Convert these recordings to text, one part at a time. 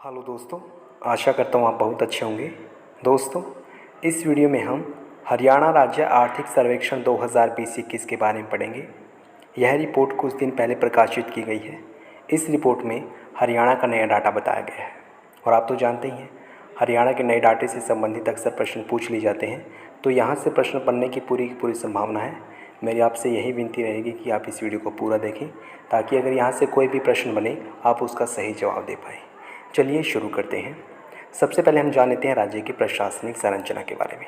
Hello दोस्तों, आशा करता हूँ आप बहुत अच्छे होंगे। दोस्तों, इस वीडियो में हम हरियाणा राज्य आर्थिक सर्वेक्षण 2020-21 के बारे में पढ़ेंगे। यह रिपोर्ट कुछ दिन पहले प्रकाशित की गई है। इस रिपोर्ट में हरियाणा का नया डाटा बताया गया है और आप तो जानते ही हैं, हरियाणा के नए डाटे से संबंधित अक्सर प्रश्न पूछ लिए जाते हैं, तो यहाँ से प्रश्न पढ़ने की पूरी संभावना है। मेरी आपसे यही विनती रहेगी कि आप इस वीडियो को पूरा देखें, ताकि अगर यहाँ से कोई भी प्रश्न बने आप उसका सही जवाब दे पाएँ। चलिए शुरू करते हैं। सबसे पहले हम जान लेते हैं राज्य की प्रशासनिक संरचना के बारे में।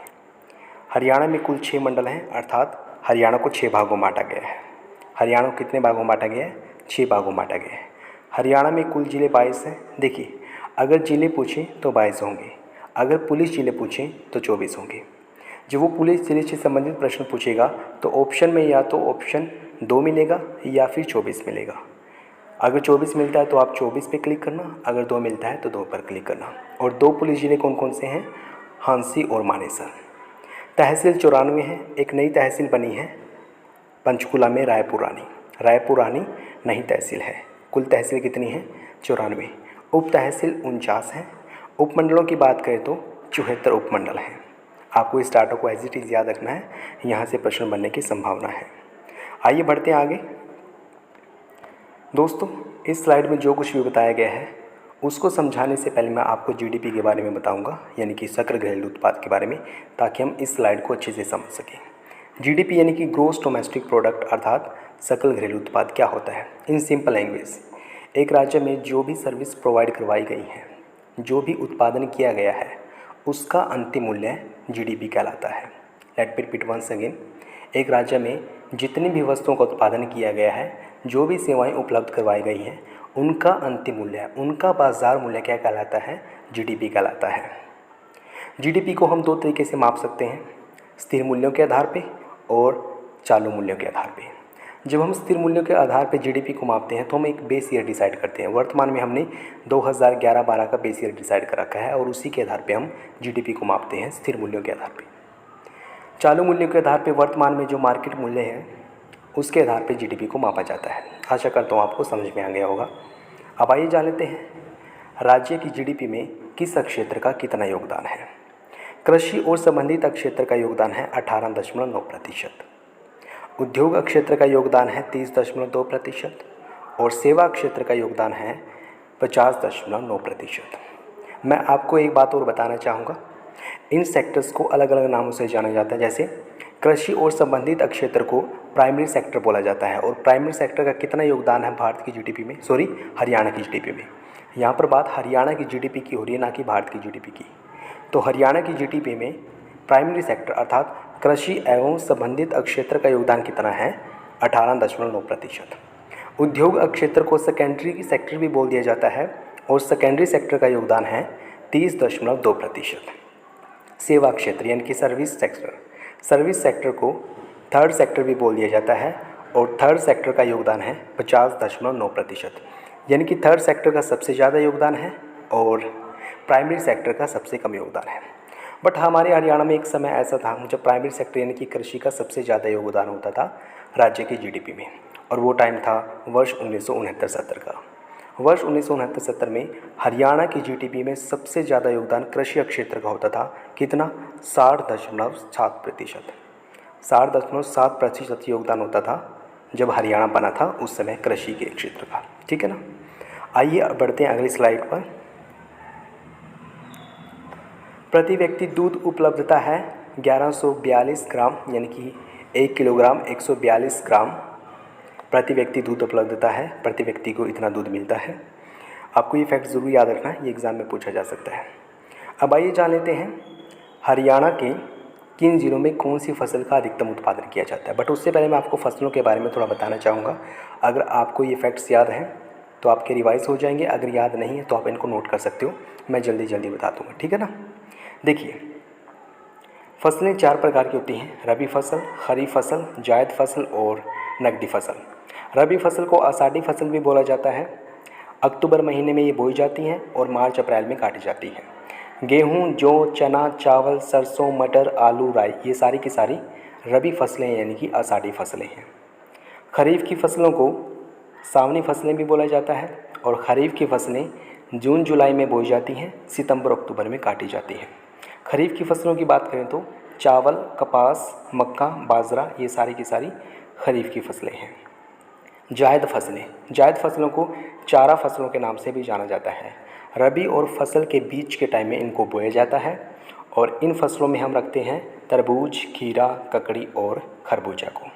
हरियाणा में कुल 6 मंडल हैं, अर्थात हरियाणा को 6 भागों में बांटा गया है। हरियाणा को कितने भागों में बांटा गया है? 6 भागों में बांटा गया है। हरियाणा में कुल ज़िले 22 हैं। देखिए, अगर ज़िले पूछें तो 22 होंगे, अगर पुलिस ज़िले पूछें तो 24 होंगे। जब वो पुलिस ज़िले से संबंधित प्रश्न पूछेगा तो ऑप्शन में या तो ऑप्शन 2 मिलेगा या फिर 24 मिलेगा। अगर 24 मिलता है तो आप 24 पे क्लिक करना, अगर 2 मिलता है तो 2 पर क्लिक करना। और 2 पुलिस ज़िले कौन कौन से हैं? हांसी और मानेसर। तहसील 94 हैं। एक नई तहसील बनी है पंचकुला में, रायपुर रानी नई तहसील है। कुल तहसील कितनी है? 94। उप तहसील 49 हैं। उपमंडलों की बात करें तो 74 उपमंडल हैं। आपको इस डाटा को एज इट इज़ याद रखना है, यहाँ से प्रश्न बनने की संभावना है। आइए बढ़ते हैं आगे। दोस्तों, इस स्लाइड में जो कुछ भी बताया गया है उसको समझाने से पहले मैं आपको जीडीपी के बारे में बताऊंगा, यानी कि सकल घरेलू उत्पाद के बारे में, ताकि हम इस स्लाइड को अच्छे से समझ सकें। जीडीपी यानी कि ग्रोस डोमेस्टिक प्रोडक्ट, अर्थात सकल घरेलू उत्पाद क्या होता है? इन सिंपल लैंग्वेज, एक राज्य में जो भी सर्विस प्रोवाइड करवाई गई है, जो भी उत्पादन किया गया है, उसका अंतिम मूल्य जीडीपी कहलाता है। Let me repeat once again, एक राज्य में जितनी भी वस्तुओं का उत्पादन किया गया है, जो भी सेवाएं उपलब्ध करवाई गई हैं, उनका अंतिम मूल्य, उनका बाजार मूल्य क्या कहलाता है? जीडीपी कहलाता है। जीडीपी को हम 2 तरीके से माप सकते हैं, स्थिर मूल्यों के आधार पे और चालू मूल्यों के आधार पे। जब हम स्थिर मूल्यों के आधार पे जीडीपी को मापते हैं तो हम एक बेस ईयर डिसाइड करते हैं। वर्तमान में हमने 2011-12 का बेस ईयर डिसाइड कर रखा है और उसी के आधार पे हम जीडीपी को मापते हैं, स्थिर मूल्यों के आधार पे। चालू मूल्यों के आधार पे वर्तमान में जो मार्केट मूल्य है उसके आधार पे जीडीपी को मापा जाता है। आशा करता हूँ आपको समझ में आ गया होगा। अब आइए जान लेते हैं राज्य की जीडीपी में किस क्षेत्र का कितना योगदान है। कृषि और संबंधित क्षेत्र का योगदान है 18.9%। उद्योग क्षेत्र का योगदान है 30.2% और सेवा क्षेत्र का योगदान है 50.9%। मैं आपको एक बात और बताना चाहूँगा, इन सेक्टर्स को अलग अलग नामों से जाना जाता है। जैसे कृषि और संबंधित क्षेत्र को प्राइमरी सेक्टर बोला जाता है। और प्राइमरी सेक्टर का कितना योगदान है भारत की जीडीपी में, हरियाणा की जीडीपी में। यहाँ पर बात हरियाणा की जीडीपी की हो रही है, ना कि भारत की जीडीपी की। तो हरियाणा की जीडीपी में प्राइमरी सेक्टर अर्थात कृषि एवं संबंधित क्षेत्र का योगदान कितना है? 18.9%। उद्योग क्षेत्र को सेकेंडरी सेक्टर भी बोल दिया जाता है और सेकेंडरी सेक्टर का योगदान है 30.2%। सेवा क्षेत्र यानी कि सर्विस सेक्टर को थर्ड सेक्टर भी बोल दिया जाता है और थर्ड सेक्टर का योगदान है 50.9%। यानी कि थर्ड सेक्टर का सबसे ज़्यादा योगदान है और प्राइमरी सेक्टर का सबसे कम योगदान है। बट हमारे हरियाणा में एक समय ऐसा था जब प्राइमरी सेक्टर यानी कि कृषि का सबसे ज़्यादा योगदान होता था राज्य की जीडीपी में, और वो टाइम था वर्ष 1969-70 का। वर्ष 1969-70 में हरियाणा की जीडीपी में सबसे ज़्यादा योगदान कृषि क्षेत्र का होता था। कितना? 60.7%। 60.7% योगदान होता था जब हरियाणा बना था, उस समय कृषि के क्षेत्र का। ठीक है ना। आइए बढ़ते हैं अगली स्लाइड पर। प्रति व्यक्ति दूध उपलब्धता है 1142 ग्राम, यानी कि 1 किलोग्राम 142 ग्राम प्रति व्यक्ति दूध उपलब्धता है। प्रति व्यक्ति को इतना दूध मिलता है। आपको ये फैक्ट ज़रूर याद रखना है, ये एग्ज़ाम में पूछा जा सकता है। अब आइए जान लेते हैं हरियाणा के किन ज़िलों में कौन सी फसल का अधिकतम उत्पादन किया जाता है। बट उससे पहले मैं आपको फसलों के बारे में थोड़ा बताना चाहूँगा। अगर आपको ये फैक्ट्स याद हैं तो आपके रिवाइज हो जाएंगे, अगर याद नहीं है तो आप इनको नोट कर सकते हो, मैं जल्दी बता दूँगा। ठीक है ना। देखिए, फसलें 4 प्रकार की होती हैं, रबी फसल, खरीफ फसल, जायद फसल और नकदी फसल। रबी फसल को आषाढ़ी फसल भी बोला जाता है। अक्टूबर महीने में ये बोई जाती हैं और मार्च अप्रैल में काटी जाती हैं। गेहूँ, जौ, चना, चावल, सरसों, मटर, आलू, राई, ये सारी की सारी रबी फसलें हैं, यानी कि आषाढ़ी फसलें हैं। खरीफ की फसलों को सावनी फसलें भी बोला जाता है और खरीफ की फसलें जून जुलाई में बोई जाती हैं, सितंबर अक्टूबर में काटी जाती हैं। खरीफ की फसलों की बात करें तो चावल, कपास, मक्का, बाजरा ये सारी की सारी खरीफ की फसलें हैं। जायद फसलें, जायद फसलों को चारा फसलों के नाम से भी जाना जाता है। रबी और फसल के बीच के टाइम में इनको बोया जाता है और इन फसलों में हम रखते हैं तरबूज, खीरा, ककड़ी और खरबूजा को।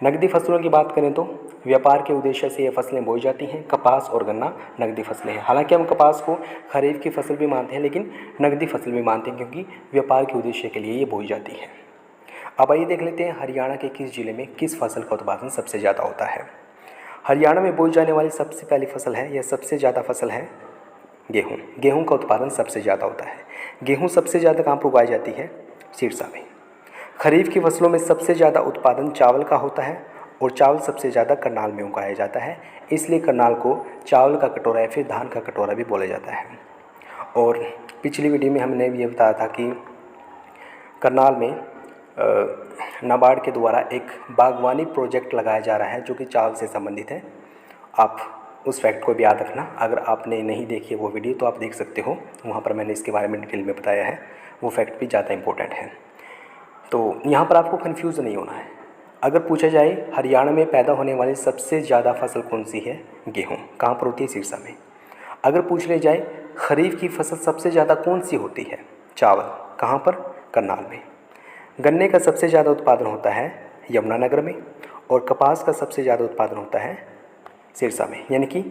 नकदी फसलों की बात करें तो व्यापार के उद्देश्य से ये फसलें बोई जाती हैं। कपास और गन्ना नकदी फसलें हैं। हालांकि हम कपास को खरीफ की फसल भी मानते हैं, लेकिन नकदी फसल भी मानते हैं क्योंकि व्यापार के उद्देश्य के लिए ये बोई जाती है। अब आइए देख लेते हैं हरियाणा के किस जिले में किस फसल का उत्पादन सबसे ज़्यादा होता है। हरियाणा में बोई जाने वाली सबसे पहली फसल है, यह सबसे ज़्यादा फसल है गेहूँ। गेहूँ का उत्पादन सबसे ज़्यादा होता है। गेहूँ सबसे ज़्यादा कहाँ पर उगाई जाती है? सिरसा में। खरीफ की फसलों में सबसे ज़्यादा उत्पादन चावल का होता है और चावल सबसे ज़्यादा करनाल में उगाया जाता है, इसलिए करनाल को चावल का कटोरा या फिर धान का कटोरा भी बोला जाता है। और पिछली वीडियो में हमने ये बताया था कि करनाल में नाबार्ड के द्वारा एक बागवानी प्रोजेक्ट लगाया जा रहा है जो कि चावल से संबंधित है। आप उस फैक्ट को भी याद रखना। अगर आपने नहीं देखी है वो वीडियो तो आप देख सकते हो, वहाँ पर मैंने इसके बारे में डिटेल में बताया है। वो फैक्ट भी ज़्यादा इंपॉर्टेंट है, तो यहाँ पर आपको कन्फ्यूज़ नहीं होना है। अगर पूछा जाए हरियाणा में पैदा होने वाली सबसे ज़्यादा फसल कौन सी है? गेहूँ। कहाँ पर होती है? सिरसा में। अगर पूछ ले जाए खरीफ की फसल सबसे ज़्यादा कौन सी होती है? चावल। कहाँ पर? करनाल में। गन्ने का सबसे ज़्यादा उत्पादन होता है यमुनानगर में और कपास का सबसे ज़्यादा उत्पादन होता है सिरसा में। यानी कि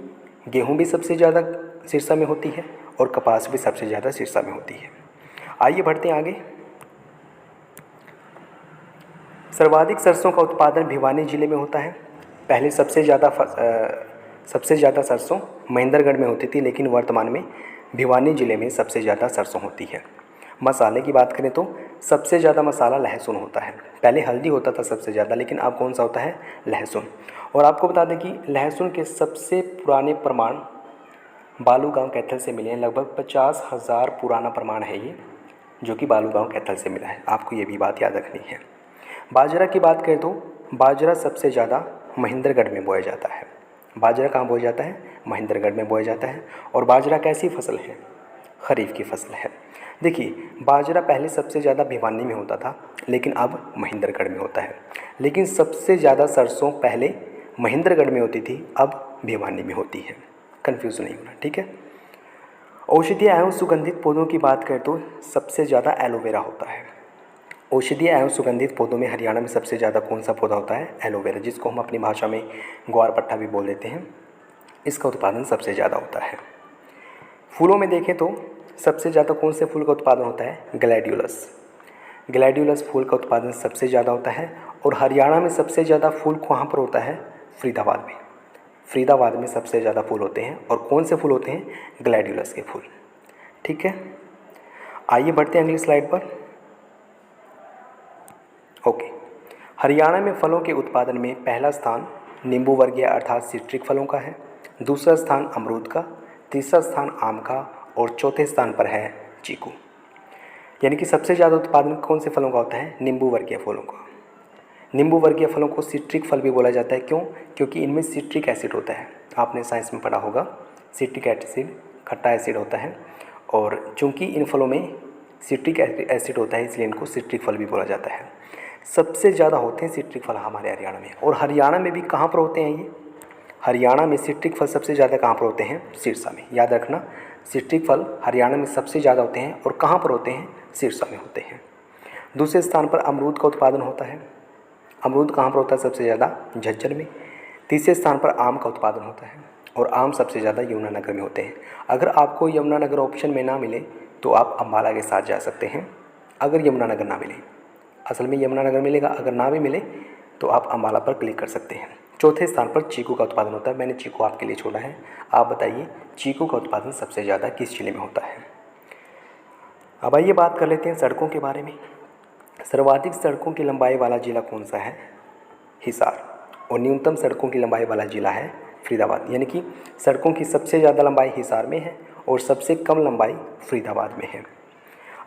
गेहूँ भी सबसे ज़्यादा सिरसा में होती है और कपास भी सबसे ज़्यादा सिरसा में होती है। आइए बढ़ते हैं आगे। सर्वाधिक सरसों का उत्पादन भिवानी जिले में होता है। पहले सबसे ज़्यादा सरसों महेंद्रगढ़ में होती थी, लेकिन वर्तमान में भिवानी जिले में सबसे ज़्यादा सरसों होती है। मसाले की बात करें तो सबसे ज़्यादा मसाला लहसुन होता है। पहले हल्दी होता था सबसे ज़्यादा, लेकिन अब कौन सा होता है? लहसुन। और आपको बता दें कि लहसुन के सबसे पुराने प्रमाण बालूगांव कैथल से मिले हैं। लगभग 50,000 पुराना प्रमाण है ये, जो कि बालूगांव कैथल से मिला है। आपको ये भी बात याद रखनी है। बाजरा की बात करें तो बाजरा सबसे ज़्यादा महेंद्रगढ़ में बोया जाता है। बाजरा कहाँ बोया जाता है? महेंद्रगढ़ में बोया जाता है। और बाजरा कैसी फसल है? खरीफ की फसल है। देखिए, बाजरा पहले सबसे ज़्यादा भिवानी में होता था, लेकिन अब महेंद्रगढ़ में होता है। लेकिन सबसे ज़्यादा सरसों पहले महेंद्रगढ़ में होती थी, अब भिवानी में होती है। कन्फ्यूज़ नहीं होना, ठीक है। औषधीय एवं सुगंधित पौधों की बात करें तो सबसे ज़्यादा एलोवेरा होता है। औषधीय एवं सुगंधित पौधों में हरियाणा में सबसे ज़्यादा कौन सा पौधा होता है? एलोवेरा, जिसको हम अपनी भाषा में ग्वारपट्टा भी बोल देते हैं। इसका उत्पादन सबसे ज़्यादा होता है। फूलों में देखें तो सबसे ज़्यादा कौन से फूल का उत्पादन होता है? ग्लैडियोलस। ग्लैडियोलस फूल का उत्पादन सबसे ज़्यादा होता है। और हरियाणा में सबसे ज़्यादा फूल कहाँ पर होता है? फरीदाबाद में। फरीदाबाद में सबसे ज़्यादा फूल होते हैं। और कौन से फूल होते हैं? ग्लैडियोलस के फूल, ठीक है। आइए बढ़ते हैं अगली स्लाइड पर। ओके, हरियाणा में फलों के उत्पादन में पहला स्थान नींबू वर्गीय अर्थात सिट्रिक फलों का है, दूसरा स्थान अमरूद का, तीसरा स्थान आम का और चौथे स्थान पर है चीकू। यानी कि सबसे ज़्यादा उत्पादन कौन से फलों का होता है? नींबू वर्गीय फलों का। नींबू वर्गीय फलों को सिट्रिक फल भी बोला जाता है। क्यों? क्योंकि इनमें सिट्रिक एसिड होता है। आपने साइंस में पढ़ा होगा, सिट्रिक एसिड खट्टा एसिड होता है। और चूँकि इन फलों में सिट्रिक एसिड होता है, इसलिए इनको सिट्रिक फल भी बोला जाता है। सबसे ज़्यादा होते हैं सिट्रिक फल हमारे हरियाणा में। और हरियाणा में भी कहाँ पर होते हैं ये? हरियाणा में सिट्रिक फल सबसे ज़्यादा कहाँ पर होते हैं? सिरसा में। याद रखना, सिट्रिक फल हरियाणा में सबसे ज़्यादा होते हैं। और कहाँ पर होते हैं? सिरसा में होते हैं। दूसरे स्थान पर अमरूद का उत्पादन होता है। अमरूद कहाँ पर होता है सबसे ज़्यादा? झज्जर में। तीसरे स्थान पर आम का उत्पादन होता है और आम सबसे ज़्यादा यमुनानगर में होते हैं। अगर आपको यमुनानगर ऑप्शन में ना मिले तो आप अम्बाला के साथ जा सकते हैं। अगर यमुनानगर ना मिले, असल में यमुनानगर मिलेगा, अगर ना भी मिले तो आप अम्बाला पर क्लिक कर सकते हैं। चौथे स्थान पर चीकू का उत्पादन होता है। मैंने चीकू आपके लिए छोड़ा है। आप बताइए चीकू का उत्पादन सबसे ज़्यादा किस जिले में होता है? अब आइए बात कर लेते हैं सड़कों के बारे में। सर्वाधिक सड़कों की लंबाई वाला जिला कौन सा है? हिसार। और न्यूनतम सड़कों की लंबाई वाला जिला है फरीदाबाद। यानी कि सड़कों की सबसे ज़्यादा लंबाई हिसार में है और सबसे कम लंबाई फरीदाबाद में है।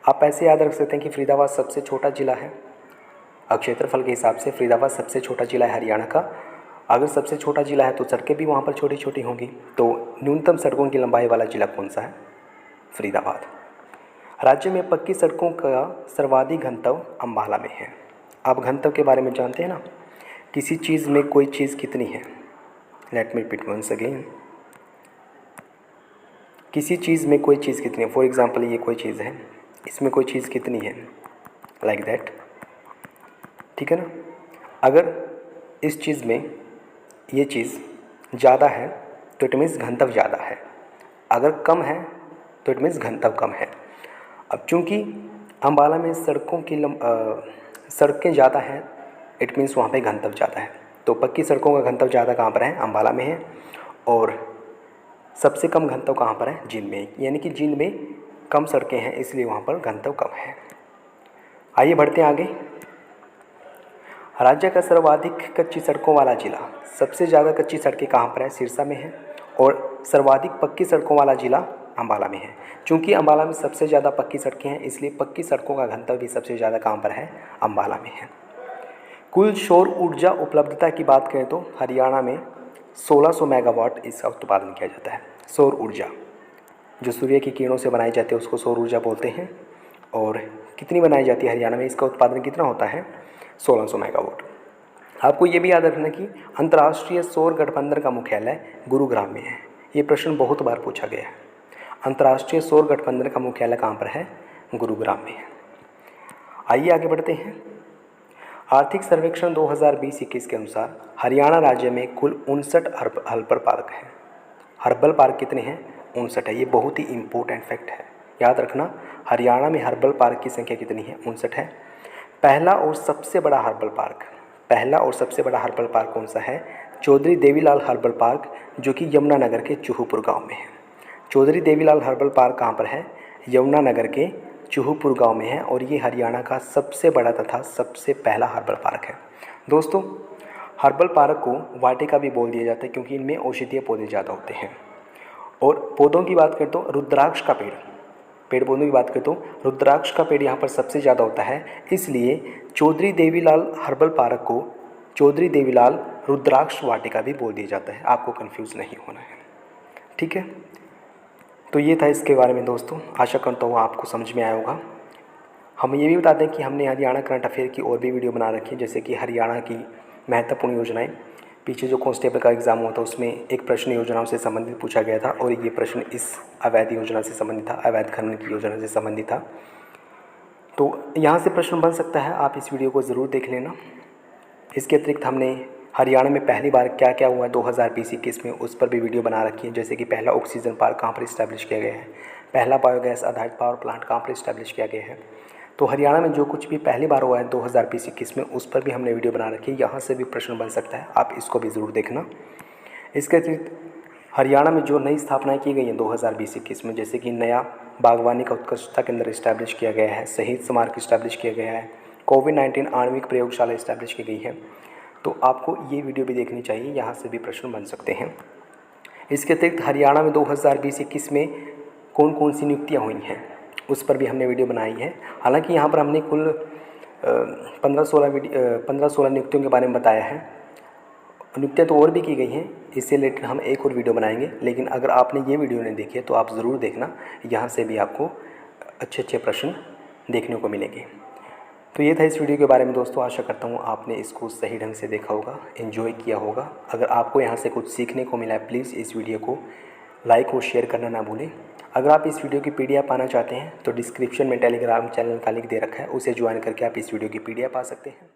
आप ऐसे याद रख सकते हैं कि फरीदाबाद सबसे छोटा जिला है। क्षेत्रफल के हिसाब से फरीदाबाद सबसे छोटा जिला है हरियाणा का। अगर सबसे छोटा जिला है तो सड़कें भी वहाँ पर छोटी छोटी होंगी। तो न्यूनतम सड़कों की लंबाई वाला जिला कौन सा है? फरीदाबाद। राज्य में पक्की सड़कों का सर्वाधिक घनत्व अम्बाला में है। आप घनत्व के बारे में जानते हैं ना, किसी चीज़ में कोई चीज़ कितनी है। Let me repeat once again, किसी चीज़ में कोई चीज़ कितनी है। फॉर एग्जाम्पल ये कोई चीज़ है, इसमें कोई चीज़ कितनी है, लाइक दैट, ठीक है ना। अगर इस चीज़ में ये चीज़ ज़्यादा है तो इट मीन्स घनत्व ज़्यादा है, अगर कम है तो इट मीन्स घनत्व कम है। अब चूँकि अम्बाला में सड़कें ज़्यादा हैं, इट मीन्स वहाँ पे घनत्व ज़्यादा है। तो पक्की सड़कों का घनत्व ज़्यादा कहाँ पर है? अम्बाला में है। और सबसे कम घनत्व कहाँ पर है? जींद में। यानी कि जींद में कम सड़कें हैं इसलिए वहाँ पर घनत्व कम है। आइए बढ़ते हैं आगे। राज्य का सर्वाधिक कच्ची सड़कों वाला जिला, सबसे ज़्यादा कच्ची सड़कें कहाँ पर है? सिरसा में है। और सर्वाधिक पक्की सड़कों वाला जिला अम्बाला में है। चूँकि अम्बाला में सबसे ज़्यादा पक्की सड़कें हैं इसलिए पक्की सड़कों का घनत्व भी सबसे ज़्यादा कहाँ पर है? अम्बाला में है। कुल सौर ऊर्जा उपलब्धता की बात करें तो हरियाणा में 1600 मेगावाट इसका उत्पादन किया जाता है। सौर ऊर्जा जो सूर्य की किरणों से बनाई जाती है उसको सौर ऊर्जा बोलते हैं। और कितनी बनाई जाती है हरियाणा में, इसका उत्पादन कितना होता है? 1600 मेगावाट। आपको ये भी याद रखना कि अंतर्राष्ट्रीय सौर गठबंधन का मुख्यालय गुरुग्राम में है। ये प्रश्न बहुत बार पूछा गया है। अंतर्राष्ट्रीय सौर गठबंधन का मुख्यालय कहाँ पर है? गुरुग्राम में है। आइए आगे बढ़ते हैं। आर्थिक सर्वेक्षण 2020-21 के अनुसार हरियाणा राज्य में कुल 59 हर्बल पार्क हैं। हर्बल पार्क कितने हैं? 59 है। ये बहुत ही इम्पोर्टेंट फैक्ट है, याद रखना। हरियाणा में हर्बल पार्क की संख्या कितनी है? 59 है। पहला और सबसे बड़ा हर्बल पार्क कौन सा है? चौधरी देवीलाल हर्बल पार्क, जो कि यमुनानगर के चूहूपुर गांव में है। चौधरी देवीलाल हर्बल पार्क कहाँ पर है? यमुनानगर के चूहूपुर गांव में है। और ये हरियाणा का सबसे बड़ा तथा सबसे पहला हर्बल पार्क है। दोस्तों, हर्बल पार्क को वाटिका भी बोल दिया जाता है क्योंकि इनमें औषधीय पौधे ज़्यादा होते हैं। और पौधों की बात करें तो रुद्राक्ष का पेड़ पौधों की बात करें तो रुद्राक्ष का पेड़ यहाँ पर सबसे ज़्यादा होता है। इसलिए चौधरी देवीलाल हर्बल पार्क को चौधरी देवीलाल रुद्राक्ष वाटिका भी बोल दिया जाता है। आपको कंफ्यूज नहीं होना है, ठीक है। तो ये था इसके बारे में दोस्तों। आशा करता हूँ आपको समझ में आया होगा। हम ये भी बता दें कि हमने हरियाणा करंट अफेयर की और भी वीडियो बना रखी है, जैसे कि हरियाणा की महत्वपूर्ण योजनाएं। पीछे जो कांस्टेबल का एग्ज़ाम हुआ था उसमें एक प्रश्न योजनाओं से संबंधित पूछा गया था और ये प्रश्न इस अवैध योजना से संबंधित था, अवैध खनन की योजना से संबंधित था। तो यहाँ से प्रश्न बन सकता है, आप इस वीडियो को ज़रूर देख लेना। इसके अतिरिक्त हमने हरियाणा में पहली बार क्या क्या हुआ 2020-21 में, उस पर भी वीडियो बना रखी है। जैसे कि पहला ऑक्सीजन पार्क कहाँ पर इस्टेब्लिश किया गया है, पहला बायोगैस आधारित पावर प्लांट कहाँ पर इस्टेब्लिश किया गया है। तो हरियाणा में जो कुछ भी पहली बार हुआ है 2020-21 में, उस पर भी हमने वीडियो बना रखी है। यहाँ से भी प्रश्न बन सकता है, आप इसको भी ज़रूर देखना। इसके अतिरिक्त हरियाणा में जो नई स्थापनाएँ की गई हैं 2020-21 में, जैसे कि नया बागवानी का उत्कृष्टता केंद्र इस्टेब्लिश किया गया है, शहीद स्मारक इस्टेब्लिश किया गया है, कोविड-19 आणविक प्रयोगशाला इस्टेब्लिश की गई है। तो आपको ये वीडियो भी देखनी चाहिए, यहाँ से भी प्रश्न बन सकते हैं। इसके अतिरिक्त हरियाणा में 2020-21 में कौन कौन सी नियुक्तियाँ हुई हैं, उस पर भी हमने वीडियो बनाई है। हालांकि यहाँ पर हमने कुल 15-16 नियुक्तियों के बारे में बताया है। नियुक्तियाँ तो और भी की गई हैं, इससे रिलेटेड हम एक और वीडियो बनाएंगे। लेकिन अगर आपने ये वीडियो नहीं देखी है तो आप ज़रूर देखना, यहाँ से भी आपको अच्छे अच्छे प्रश्न देखने को मिलेंगे। तो ये था इस वीडियो के बारे में दोस्तों। आशा करता हूँ आपने इसको सही ढंग से देखा होगा, एंजॉय किया होगा। अगर आपको यहाँ से कुछ सीखने को मिला है, प्लीज़ इस वीडियो को लाइक और शेयर करना ना भूलें। अगर आप इस वीडियो की PDF पाना चाहते हैं तो डिस्क्रिप्शन में टेलीग्राम चैनल का लिंक दे रखा है, उसे ज्वाइन करके आप इस वीडियो की PDF पा सकते हैं।